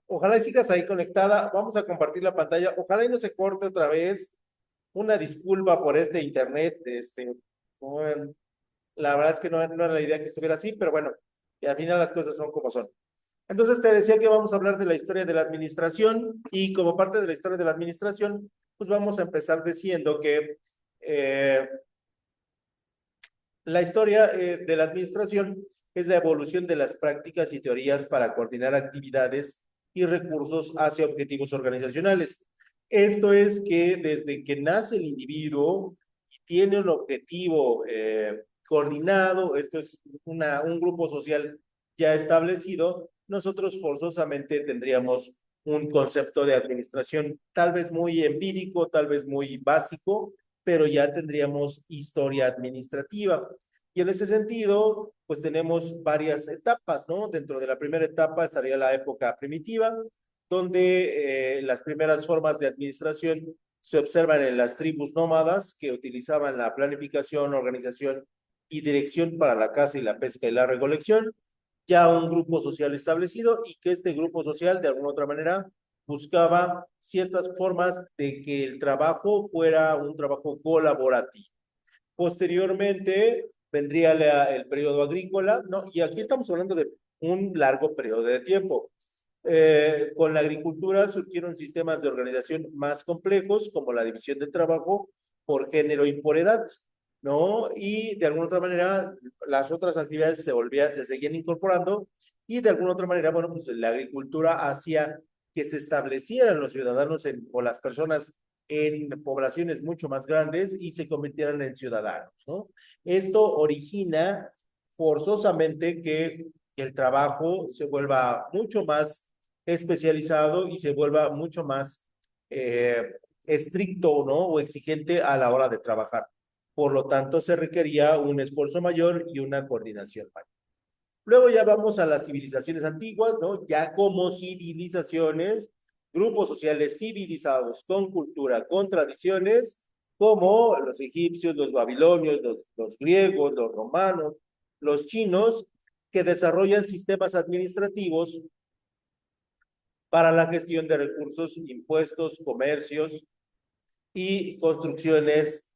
Ojalá y sigas ahí conectada. Vamos a compartir la pantalla. Ojalá y no se corte otra vez. Una disculpa por este internet. No, la verdad es que no era la idea que estuviera así, pero bueno, y al final las cosas son como son. Entonces te decía que vamos a hablar de la historia de la administración y como parte de la historia de la administración, pues vamos a empezar diciendo que eh, la historia de la administración es la evolución de las prácticas y teorías para coordinar actividades y recursos hacia objetivos organizacionales. Esto es que desde que nace el individuo y tiene un objetivo coordinado, esto es un grupo social ya establecido, nosotros forzosamente tendríamos un concepto de administración tal vez muy empírico, tal vez muy básico, pero ya tendríamos historia administrativa. Y en ese sentido, pues tenemos varias etapas, ¿no? Dentro de la primera etapa estaría la época primitiva, donde las primeras formas de administración se observan en las tribus nómadas que utilizaban la planificación, organización y dirección para la caza y la pesca y la recolección, ya un grupo social establecido y que este grupo social de alguna otra manera buscaba ciertas formas de que el trabajo fuera un trabajo colaborativo. Posteriormente vendría el periodo agrícola, ¿no? Y aquí estamos hablando de un largo periodo de tiempo. Con la agricultura surgieron sistemas de organización más complejos, como la división del trabajo por género y por edad, ¿no? Y de alguna otra manera, las otras actividades se seguían incorporando y de alguna otra manera, bueno, pues la agricultura hacía que se establecieran los ciudadanos o las personas en poblaciones mucho más grandes y se convirtieran en ciudadanos, ¿no? Esto origina forzosamente que el trabajo se vuelva mucho más especializado y se vuelva mucho más estricto, ¿no? O exigente a la hora de trabajar. Por lo tanto, se requería un esfuerzo mayor y una coordinación mayor. Luego ya vamos a las civilizaciones antiguas, ¿no? Ya como civilizaciones, grupos sociales civilizados con cultura, con tradiciones, como los egipcios, los babilonios, los griegos, los romanos, los chinos, que desarrollan sistemas administrativos para la gestión de recursos, impuestos, comercios y construcciones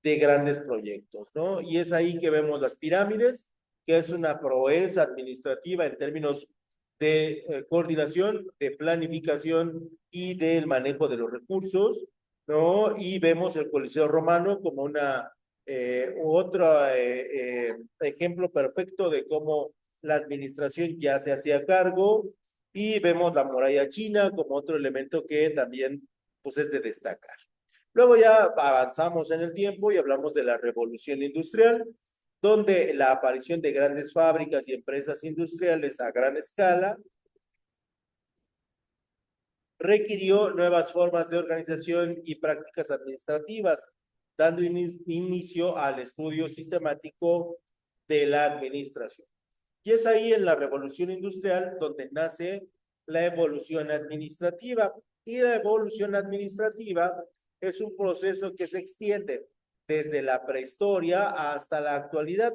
de grandes proyectos, ¿no? Y es ahí que vemos las pirámides, que es una proeza administrativa en términos de coordinación, de planificación y del manejo de los recursos, ¿no? Y vemos el Coliseo Romano como otro ejemplo perfecto de cómo la administración ya se hacía cargo y vemos la muralla china como otro elemento que también pues es de destacar. Luego ya avanzamos en el tiempo y hablamos de la revolución industrial, donde la aparición de grandes fábricas y empresas industriales a gran escala requirió nuevas formas de organización y prácticas administrativas, dando inicio al estudio sistemático de la administración. Y es ahí en la revolución industrial donde nace la evolución administrativa. Y la evolución administrativa es un proceso que se extiende desde la prehistoria hasta la actualidad,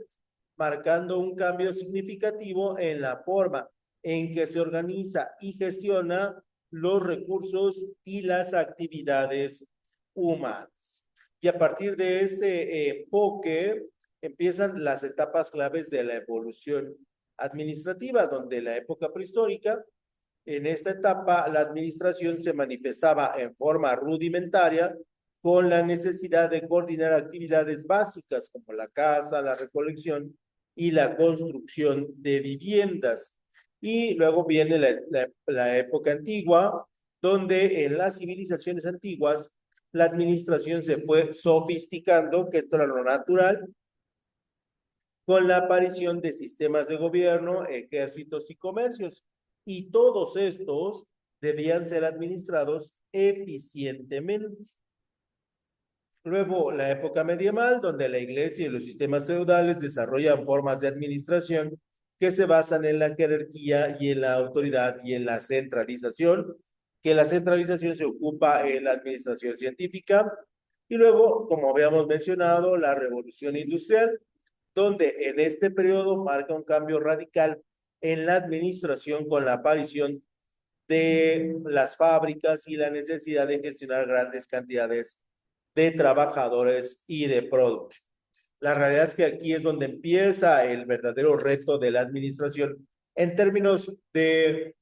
marcando un cambio significativo en la forma en que se organiza y gestiona los recursos y las actividades humanas. Y a partir de este enfoque empiezan las etapas claves de la evolución administrativa, donde la época prehistórica, en esta etapa, la administración se manifestaba en forma rudimentaria con la necesidad de coordinar actividades básicas como la caza, la recolección y la construcción de viviendas. Y luego viene la época antigua, donde en las civilizaciones antiguas la administración se fue sofisticando, que esto era lo natural, con la aparición de sistemas de gobierno, ejércitos y comercios. Y todos estos debían ser administrados eficientemente. Luego, la época medieval, donde la iglesia y los sistemas feudales desarrollan formas de administración que se basan en la jerarquía y en la autoridad y en la centralización, que la centralización se ocupa en la administración científica. Y luego, como habíamos mencionado, la revolución industrial, donde en este periodo marca un cambio radical en la administración con la aparición de las fábricas y la necesidad de gestionar grandes cantidades de trabajadores y de productos. La realidad es que aquí es donde empieza el verdadero reto de la administración en términos de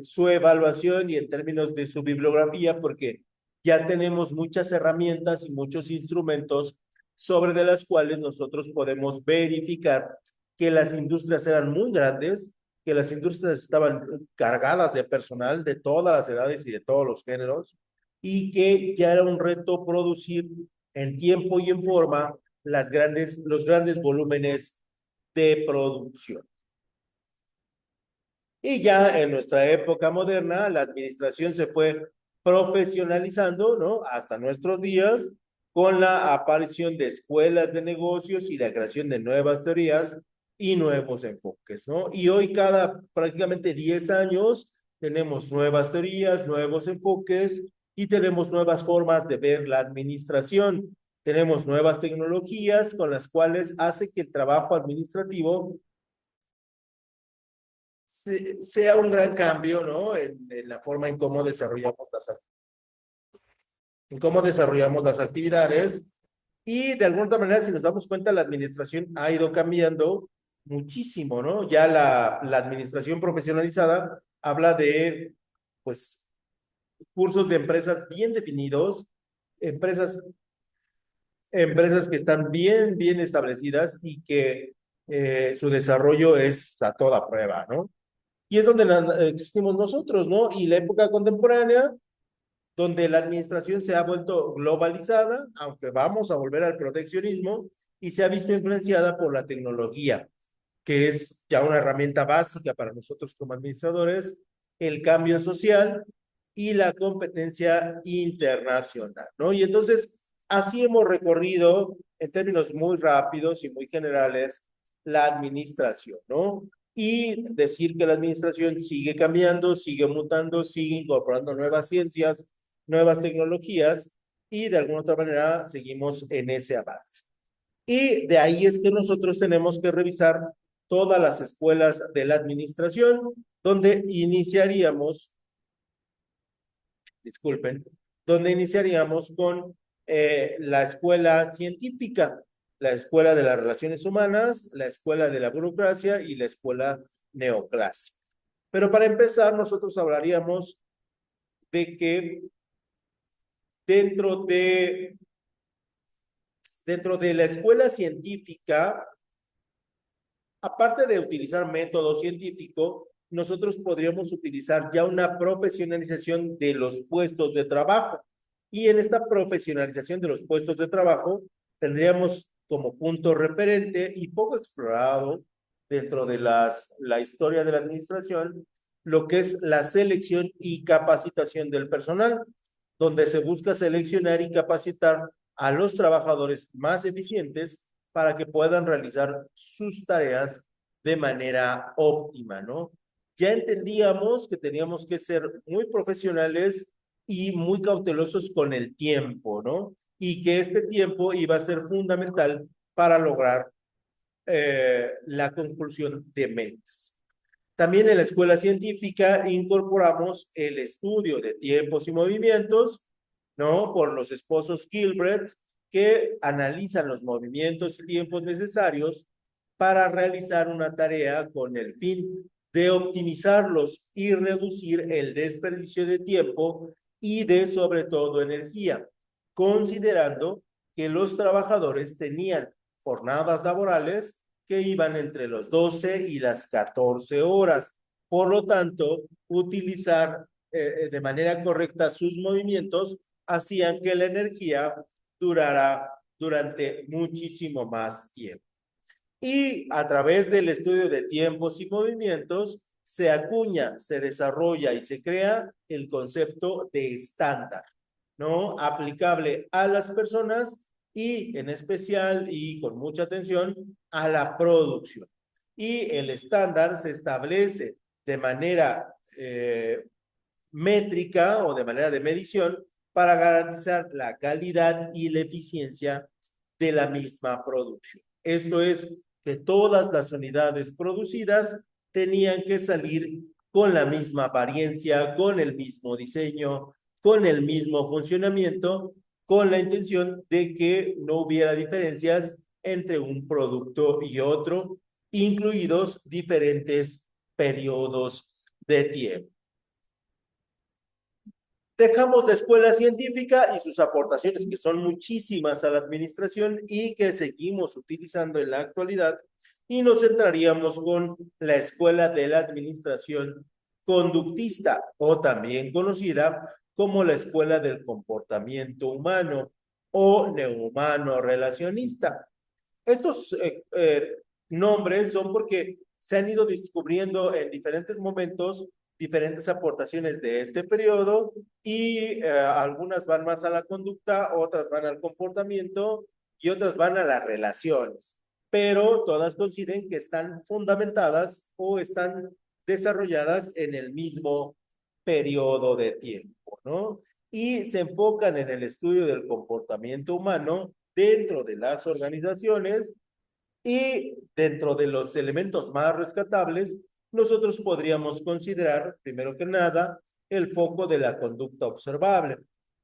su evaluación y en términos de su bibliografía, porque ya tenemos muchas herramientas y muchos instrumentos sobre de las cuales nosotros podemos verificar que las industrias eran muy grandes, que las industrias estaban cargadas de personal de todas las edades y de todos los géneros, y que ya era un reto producir en tiempo y en forma los grandes volúmenes de producción. Y ya en nuestra época moderna, la administración se fue profesionalizando, ¿no? Hasta nuestros días, con la aparición de escuelas de negocios y la creación de nuevas teorías y nuevos enfoques, ¿no? Y hoy cada prácticamente 10 años tenemos nuevas teorías, nuevos enfoques y tenemos nuevas formas de ver la administración. Tenemos nuevas tecnologías con las cuales hace que el trabajo administrativo sea un gran cambio, ¿no? En la forma en cómo desarrollamos las actividades. Y de alguna manera, si nos damos cuenta, la administración ha ido cambiando muchísimo, ¿no? Ya la administración profesionalizada habla de, pues, cursos de empresas bien definidos, empresas, empresas que están bien establecidas y que su desarrollo es a toda prueba, ¿no? Y es donde existimos nosotros, ¿no? Y la época contemporánea, donde la administración se ha vuelto globalizada, aunque vamos a volver al proteccionismo, y se ha visto influenciada por la tecnología, que es ya una herramienta básica para nosotros como administradores, el cambio social y la competencia internacional, ¿no? Y entonces, así hemos recorrido en términos muy rápidos y muy generales la administración, ¿no? Y decir que la administración sigue cambiando, sigue mutando, sigue incorporando nuevas ciencias, nuevas tecnologías y de alguna otra manera seguimos en ese avance. Y de ahí es que nosotros tenemos que revisar todas las escuelas de la administración, donde iniciaríamos, disculpen, donde iniciaríamos con la escuela científica, la escuela de las relaciones humanas, la escuela de la burocracia y la escuela neoclásica. Pero para empezar, nosotros hablaríamos de que dentro de, dentro de la escuela científica, aparte de utilizar método científico, nosotros podríamos utilizar ya una profesionalización de los puestos de trabajo. Y en esta profesionalización de los puestos de trabajo tendríamos como punto referente y poco explorado dentro de la historia de la administración, lo que es la selección y capacitación del personal, donde se busca seleccionar y capacitar a los trabajadores más eficientes para que puedan realizar sus tareas de manera óptima, ¿no? Ya entendíamos que teníamos que ser muy profesionales y muy cautelosos con el tiempo, ¿no? Y que este tiempo iba a ser fundamental para lograr la conclusión de metas. También en la escuela científica incorporamos el estudio de tiempos y movimientos, ¿no? Por los esposos Gilbert, que analizan los movimientos y tiempos necesarios para realizar una tarea con el fin de optimizarlos y reducir el desperdicio de tiempo y de, sobre todo, energía, considerando que los trabajadores tenían jornadas laborales que iban entre los 12 y las 14 horas. Por lo tanto, utilizar de manera correcta sus movimientos hacían que la energía durara durante muchísimo más tiempo. Y a través del estudio de tiempos y movimientos se acuña, se desarrolla y se crea el concepto de estándar, ¿no? Aplicable a las personas y en especial y con mucha atención a la producción. Y el estándar se establece de manera métrica o de manera de medición para garantizar la calidad y la eficiencia de la misma producción. Esto es que todas las unidades producidas tenían que salir con la misma apariencia, con el mismo diseño, con el mismo funcionamiento, con la intención de que no hubiera diferencias entre un producto y otro, incluidos diferentes periodos de tiempo. Dejamos la escuela científica y sus aportaciones, que son muchísimas a la administración y que seguimos utilizando en la actualidad, y nos centraríamos con la escuela de la administración conductista, o también conocida como la escuela del comportamiento humano o neuhumano relacionista. Estos nombres son porque se han ido descubriendo en diferentes momentos diferentes aportaciones de este periodo, y algunas van más a la conducta, otras van al comportamiento y otras van a las relaciones, pero todas coinciden que están fundamentadas o están desarrolladas en el mismo periodo de tiempo, ¿no? Y se enfocan en el estudio del comportamiento humano dentro de las organizaciones, y dentro de los elementos más rescatables, nosotros podríamos considerar, primero que nada, el foco de la conducta observable,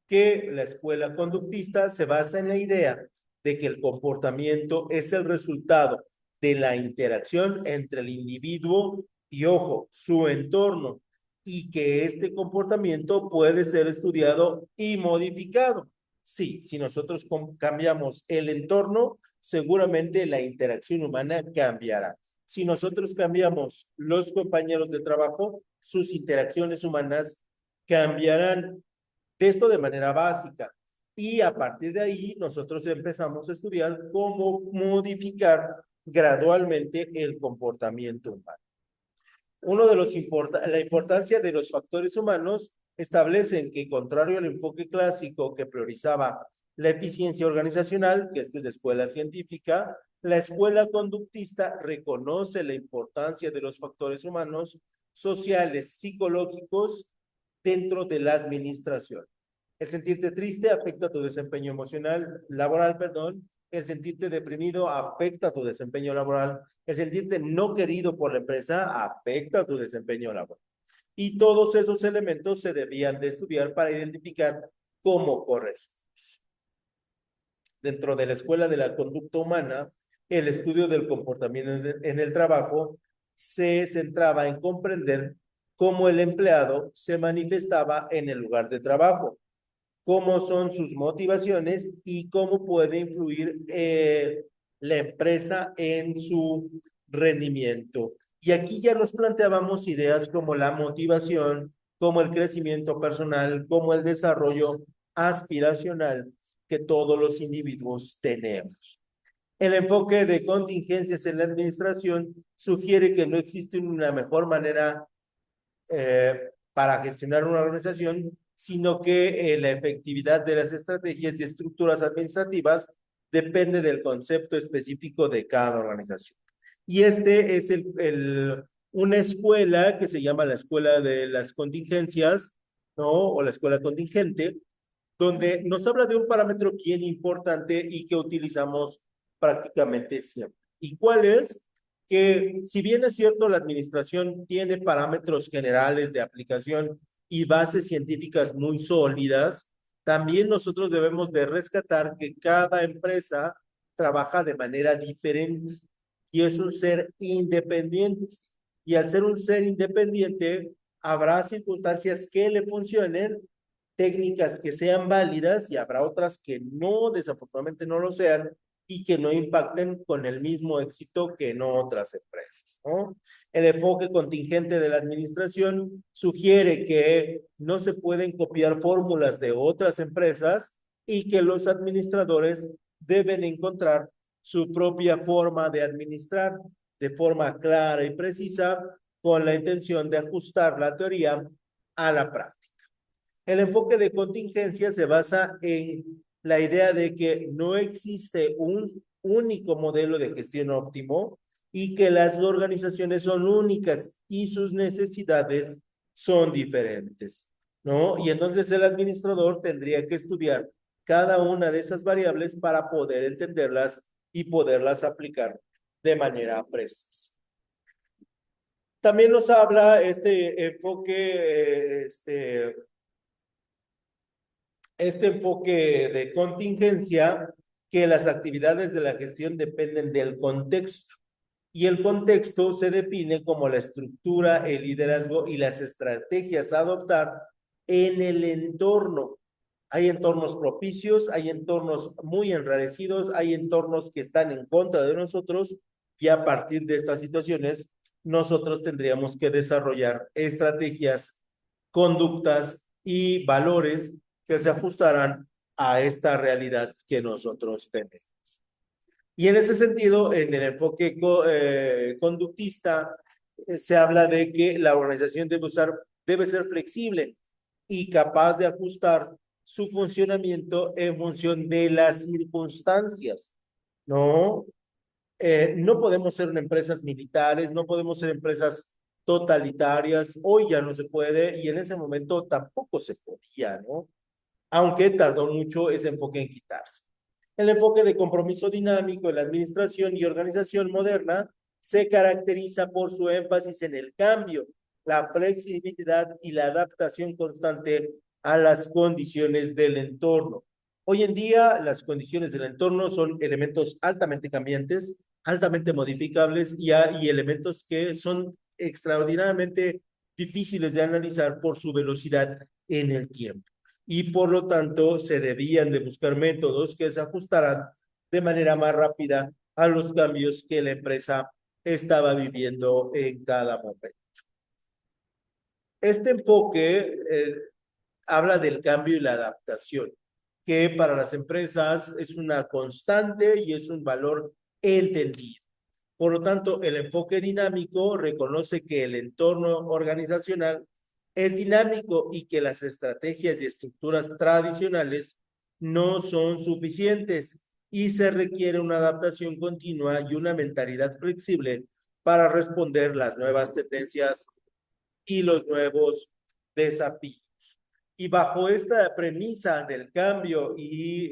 que la escuela conductista se basa en la idea de que el comportamiento es el resultado de la interacción entre el individuo y, ojo, su entorno, y que este comportamiento puede ser estudiado y modificado. Sí, si nosotros cambiamos el entorno, seguramente la interacción humana cambiará. Si nosotros cambiamos los compañeros de trabajo, sus interacciones humanas cambiarán. Esto de manera básica. Y a partir de ahí, nosotros empezamos a estudiar cómo modificar gradualmente el comportamiento humano. Uno de los la importancia de los factores humanos establecen que, contrario al enfoque clásico que priorizaba la eficiencia organizacional, que esto es la escuela científica, la escuela conductista reconoce la importancia de los factores humanos, sociales, psicológicos dentro de la administración. El sentirte triste afecta tu desempeño emocional, laboral, perdón. El sentirte deprimido afecta tu desempeño laboral. El sentirte no querido por la empresa afecta tu desempeño laboral. Y todos esos elementos se debían de estudiar para identificar cómo corregir. Dentro de la escuela de la conducta humana, el estudio del comportamiento en el trabajo se centraba en comprender cómo el empleado se manifestaba en el lugar de trabajo, cómo son sus motivaciones y cómo puede influir la empresa en su rendimiento. Y aquí ya nos planteábamos ideas como la motivación, como el crecimiento personal, como el desarrollo aspiracional que todos los individuos tenemos. El enfoque de contingencias en la administración sugiere que no existe una mejor manera para gestionar una organización, sino que la efectividad de las estrategias y estructuras administrativas depende del concepto específico de cada organización. Y este es una escuela que se llama la escuela de las contingencias, ¿no? O la escuela contingente, donde nos habla de un parámetro bien importante y que utilizamos prácticamente siempre. ¿Y cuál es? Que si bien es cierto, la administración tiene parámetros generales de aplicación y bases científicas muy sólidas, también nosotros debemos de rescatar que cada empresa trabaja de manera diferente y es un ser independiente. Y al ser un ser independiente, habrá circunstancias que le funcionen, técnicas que sean válidas, y habrá otras que no, desafortunadamente no lo sean, y que no impacten con el mismo éxito que en otras empresas, ¿no? El enfoque contingente de la administración sugiere que no se pueden copiar fórmulas de otras empresas y que los administradores deben encontrar su propia forma de administrar de forma clara y precisa, con la intención de ajustar la teoría a la práctica. El enfoque de contingencia se basa en la idea de que no existe un único modelo de gestión óptimo y que las organizaciones son únicas y sus necesidades son diferentes, ¿no? Y entonces el administrador tendría que estudiar cada una de esas variables para poder entenderlas y poderlas aplicar de manera precisa. También nos habla este enfoque de contingencia, que las actividades de la gestión dependen del contexto. Y el contexto se define como la estructura, el liderazgo y las estrategias a adoptar en el entorno. Hay entornos propicios, hay entornos muy enrarecidos, hay entornos que están en contra de nosotros, y a partir de estas situaciones nosotros tendríamos que desarrollar estrategias, conductas y valores que se ajustaran a esta realidad que nosotros tenemos. Y en ese sentido, en el enfoque conductista, se habla de que la organización debe ser flexible y capaz de ajustar su funcionamiento en función de las circunstancias. No, no podemos ser empresas militares, no podemos ser empresas totalitarias. Hoy ya no se puede, y en ese momento tampoco se podía, ¿no? Aunque tardó mucho ese enfoque en quitarse. El enfoque de compromiso dinámico en la administración y organización moderna se caracteriza por su énfasis en el cambio, la flexibilidad y la adaptación constante a las condiciones del entorno. Hoy en día, las condiciones del entorno son elementos altamente cambiantes, altamente modificables, y elementos que son extraordinariamente difíciles de analizar por su velocidad en el tiempo, y por lo tanto se debían de buscar métodos que se ajustaran de manera más rápida a los cambios que la empresa estaba viviendo en cada momento. Este enfoque habla del cambio y la adaptación, que para las empresas es una constante y es un valor entendido. Por lo tanto, el enfoque dinámico reconoce que el entorno organizacional es dinámico y que las estrategias y estructuras tradicionales no son suficientes, y se requiere una adaptación continua y una mentalidad flexible para responder las nuevas tendencias y los nuevos desafíos. Y bajo esta premisa del cambio y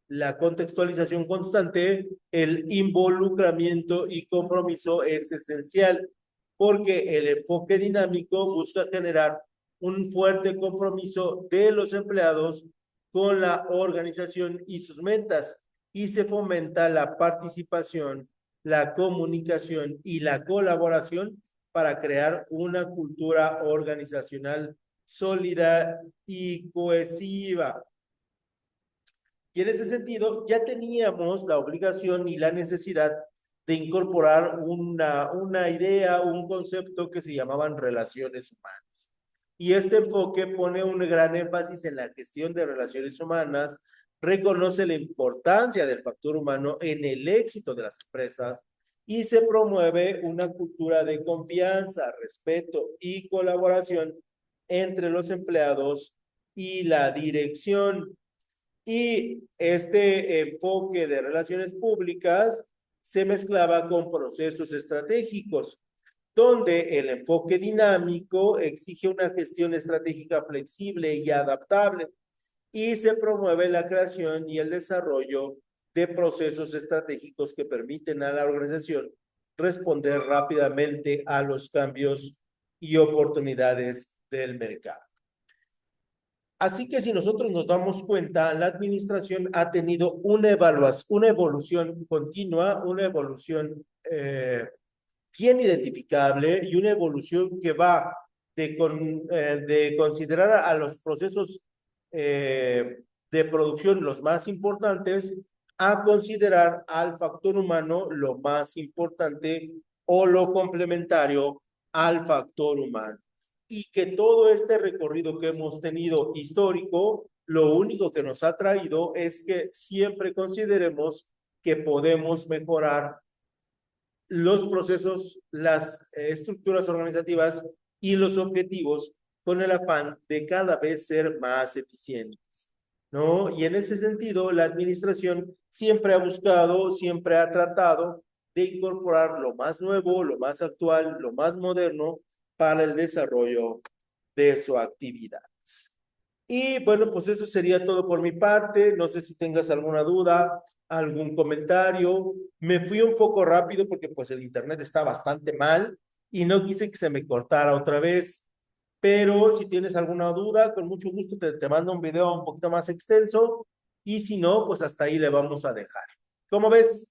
la contextualización constante, el involucramiento y compromiso es esencial, porque el enfoque dinámico busca generar un fuerte compromiso de los empleados con la organización y sus metas, y se fomenta la participación, la comunicación y la colaboración para crear una cultura organizacional sólida y cohesiva. Y en ese sentido, ya teníamos la obligación y la necesidad de incorporar una idea, un concepto que se llamaban relaciones humanas. Y este enfoque pone un gran énfasis en la gestión de relaciones humanas, reconoce la importancia del factor humano en el éxito de las empresas, y se promueve una cultura de confianza, respeto y colaboración entre los empleados y la dirección. Y este enfoque de relaciones públicas se mezclaba con procesos estratégicos, donde el enfoque dinámico exige una gestión estratégica flexible y adaptable, y se promueve la creación y el desarrollo de procesos estratégicos que permiten a la organización responder rápidamente a los cambios y oportunidades del mercado. Así que si nosotros nos damos cuenta, la administración ha tenido una evolución continua, una evolución bien identificable, y una evolución que va de considerar a los procesos de producción los más importantes, a considerar al factor humano lo más importante, o lo complementario al factor humano. Y que todo este recorrido que hemos tenido histórico, lo único que nos ha traído es que siempre consideremos que podemos mejorar los procesos, las estructuras organizativas y los objetivos, con el afán de cada vez ser más eficientes, ¿no? Y en ese sentido, la administración siempre ha buscado, siempre ha tratado de incorporar lo más nuevo, lo más actual, lo más moderno para el desarrollo de su actividad. Y bueno, pues eso sería todo por mi parte. No sé si tengas alguna duda, algún comentario. Me fui un poco rápido porque pues el internet está bastante mal, y no quise que se me cortara otra vez. Pero si tienes alguna duda, con mucho gusto te mando un video un poquito más extenso y si no, pues hasta ahí le vamos a dejar. ¿Cómo ves?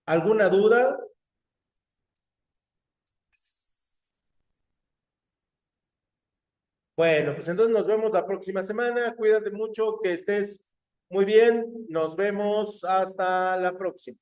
¿Alguna duda? Bueno, pues entonces nos vemos la próxima semana. Cuídate mucho, que estés muy bien. Nos vemos hasta la próxima.